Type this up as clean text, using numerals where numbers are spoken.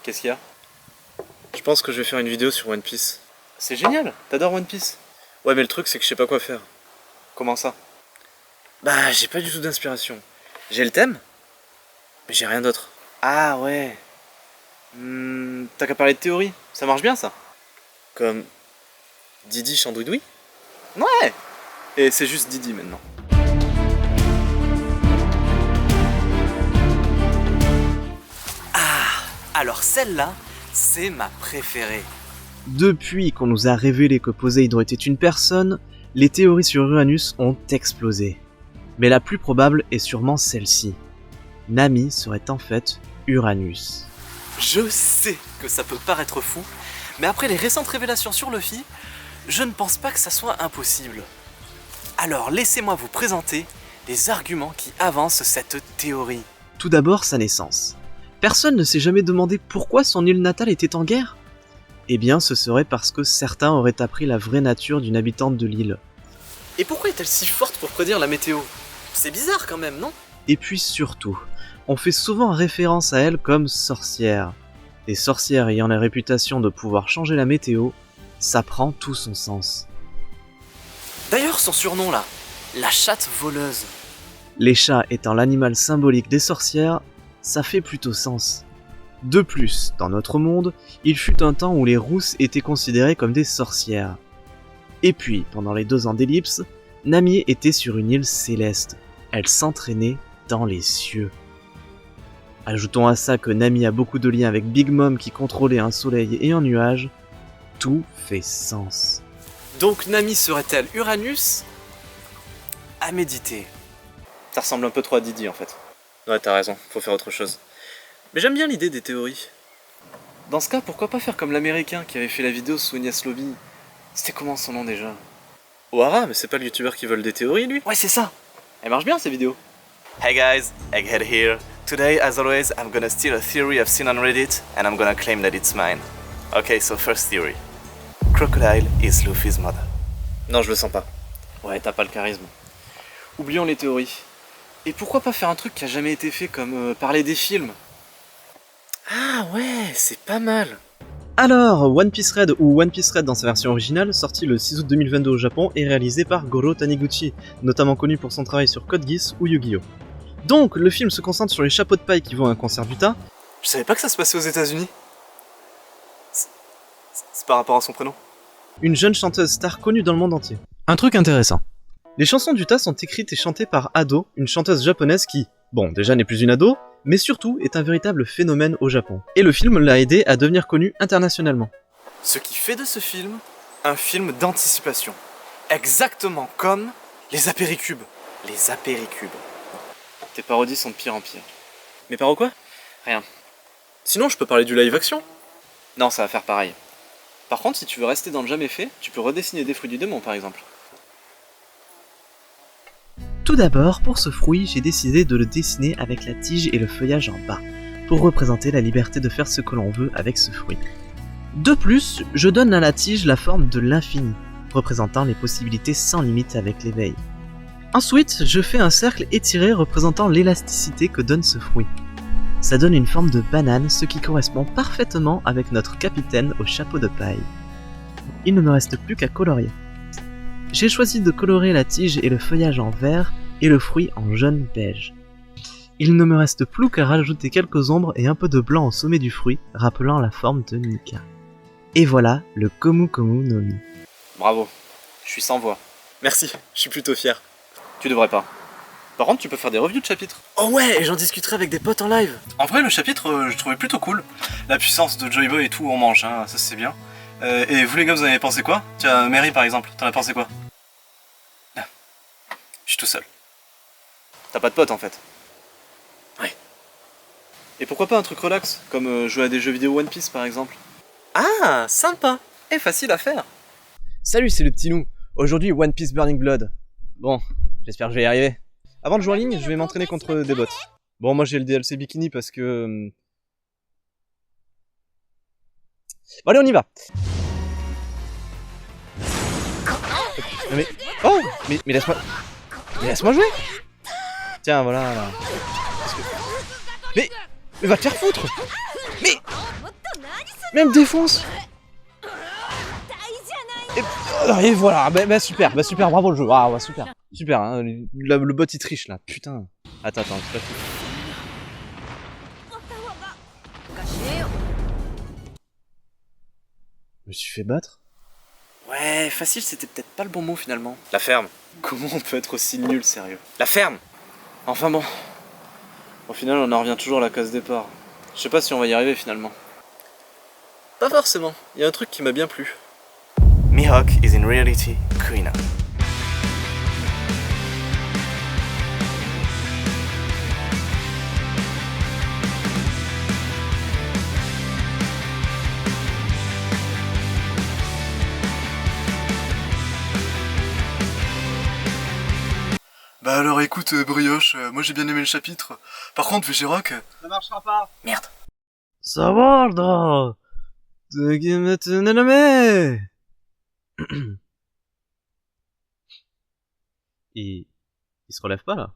Qu'est-ce qu'il y a? Je pense que je vais faire une vidéo sur One Piece. C'est génial, t'adores One Piece? Ouais, mais le truc c'est que je sais pas quoi faire. Comment ça? Bah, j'ai pas du tout d'inspiration. J'ai le thème, mais j'ai rien d'autre. Ah ouais. T'as qu'à parler de théorie, ça marche bien ça. Comme Didi Chandouidoui? Ouais. Et c'est juste Didi maintenant. Alors celle-là, c'est ma préférée. Depuis qu'on nous a révélé que Poséidon était une personne, les théories sur Uranus ont explosé. Mais la plus probable est sûrement celle-ci. Nami serait en fait Uranus. Je sais que ça peut paraître fou, mais après les récentes révélations sur Luffy, je ne pense pas que ça soit impossible. Alors laissez-moi vous présenter les arguments qui avancent cette théorie. Tout d'abord, sa naissance. Personne ne s'est jamais demandé pourquoi son île natale était en guerre? Eh bien, ce serait parce que certains auraient appris la vraie nature d'une habitante de l'île. Et pourquoi est-elle si forte pour prédire la météo? C'est bizarre quand même, non? Et puis surtout, on fait souvent référence à elle comme sorcière. Les sorcières ayant la réputation de pouvoir changer la météo, ça prend tout son sens. D'ailleurs, son surnom là, la chatte voleuse. Les chats étant l'animal symbolique des sorcières, ça fait plutôt sens. De plus, dans notre monde, il fut un temps où les rousses étaient considérées comme des sorcières. Et puis, pendant les 2 ans d'ellipse, Nami était sur une île céleste. Elle s'entraînait dans les cieux. Ajoutons à ça que Nami a beaucoup de liens avec Big Mom qui contrôlait un soleil et un nuage. Tout fait sens. Donc Nami serait-elle Uranus? À méditer. Ça ressemble un peu trop à Didi en fait. Ouais, t'as raison, faut faire autre chose. Mais j'aime bien l'idée des théories. Dans ce cas, pourquoi pas faire comme l'américain qui avait fait la vidéo sous Ignace Lobby? C'était comment son nom déjà? Ohara, mais c'est pas le youtubeur qui vole des théories lui? Ouais, c'est ça. Elle marche bien ces vidéos. Hey guys, Egghead here. Today, as always, I'm gonna steal a theory I've seen on Reddit and I'm gonna claim that it's mine. Okay, so first theory. Crocodile is Luffy's mother. Non, je le sens pas. Ouais, t'as pas le charisme. Oublions les théories. Et pourquoi pas faire un truc qui a jamais été fait comme parler des films? Ah ouais, c'est pas mal. Alors, One Piece Red ou One Piece Red dans sa version originale, sorti le 6 août 2022 au Japon, est réalisé par Goro Taniguchi, notamment connu pour son travail sur Code Geass ou Yu-Gi-Oh! Donc, le film se concentre sur les chapeaux de paille qui vont à un concert d'Utah. Je savais pas que ça se passait aux États-Unis. C'est par rapport à son prénom. Une jeune chanteuse star connue dans le monde entier. Un truc intéressant. Les chansons d'Utah sont écrites et chantées par Ado, une chanteuse japonaise qui, bon, déjà n'est plus une ado, mais surtout est un véritable phénomène au Japon. Et le film l'a aidé à devenir connu internationalement. Ce qui fait de ce film un film d'anticipation. Exactement comme les apéricubes. Les apéricubes. Tes parodies sont de pire en pire. Mais par quoi? Rien. Sinon, je peux parler du live action. Non, ça va faire pareil. Par contre, si tu veux rester dans le jamais fait, tu peux redessiner des fruits du démon par exemple. Tout d'abord, pour ce fruit, j'ai décidé de le dessiner avec la tige et le feuillage en bas, pour représenter la liberté de faire ce que l'on veut avec ce fruit. De plus, je donne à la tige la forme de l'infini, représentant les possibilités sans limite avec l'éveil. Ensuite, je fais un cercle étiré représentant l'élasticité que donne ce fruit. Ça donne une forme de banane, ce qui correspond parfaitement avec notre capitaine au chapeau de paille. Il ne me reste plus qu'à colorier. J'ai choisi de colorer la tige et le feuillage en vert et le fruit en jaune beige. Il ne me reste plus qu'à rajouter quelques ombres et un peu de blanc au sommet du fruit, rappelant la forme de Nika. Et voilà le Komu Komu no Mi. Bravo, je suis sans voix. Merci, je suis plutôt fier. Tu devrais pas. Par contre, tu peux faire des reviews de chapitres. Oh ouais, et j'en discuterai avec des potes en live. En vrai, le chapitre, je trouvais plutôt cool. La puissance de Joy Boy et tout, on mange, hein, ça c'est bien. Et vous les gars, vous en avez pensé quoi? Tiens, Mary par exemple, t'en as pensé quoi? Ah, je suis tout seul. T'as pas de potes en fait. Ouais. Et pourquoi pas un truc relax, comme jouer à des jeux vidéo One Piece par exemple? Ah, sympa et facile à faire. Salut, c'est le petit nous. Aujourd'hui, One Piece Burning Blood. Bon, j'espère que je vais y arriver. Avant de jouer en ligne, je vais m'entraîner contre des bots. Bon, moi j'ai le DLC Bikini parce que... Bon, allez, on y va. Mais... Oh, mais laisse-moi... Mais laisse-moi jouer. Tiens, voilà, là. Mais va te faire foutre. Mais... Mais elle me défonce. Et voilà, super, bravo le jeu. Ah, ouais, super. Super, hein, le bot il triche là, putain. Attends, c'est pas tout. Je me suis fait battre. Ouais, facile, c'était peut-être pas le bon mot finalement. La ferme. Comment on peut être aussi nul, sérieux? La ferme. Enfin bon. Au final, on en revient toujours à la case départ. Je sais pas si on va y arriver finalement. Pas forcément. Il y a un truc qui m'a bien plu. Mihawk is in reality Kuina. Bah alors écoute Brioche, moi j'ai bien aimé le chapitre. Par contre VG-Rock... Ça marchera pas. Merde. Ça va, là. Il se relève pas là.